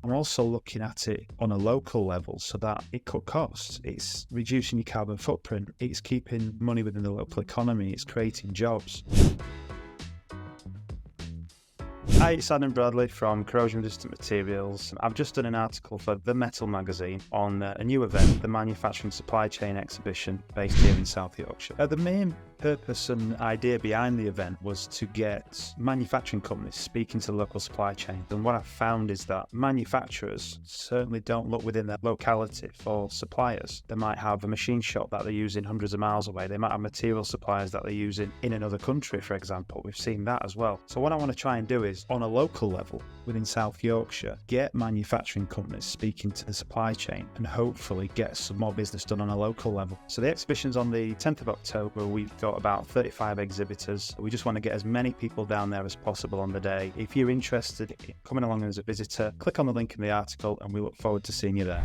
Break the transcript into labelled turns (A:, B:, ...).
A: I'm also looking at it on a local level so that it cut costs. It's reducing your carbon footprint. It's keeping money within the local economy. It's creating jobs. Hi, it's Adam Bradley from Corrosion Resistant Materials. I've just done an article for The Metal magazine on a new event, the Manufacturing Supply Chain Exhibition, based here in South Yorkshire. The main purpose and idea behind the event was to get manufacturing companies speaking to the local supply chain. And what I've found is that manufacturers certainly don't look within their locality for suppliers. They might have a machine shop that they're using hundreds of miles away. They might have material suppliers that they're using in another country, for example. We've seen that as well. So what I want to try and do is, on a local level within South Yorkshire, get manufacturing companies speaking to the supply chain and hopefully get some more business done on a local level. So the exhibition's on the 10th of October. We've got about 35 exhibitors. We just want to get as many people down there as possible on the day. If you're interested in coming along as a visitor, click on the link in the article and we look forward to seeing you there.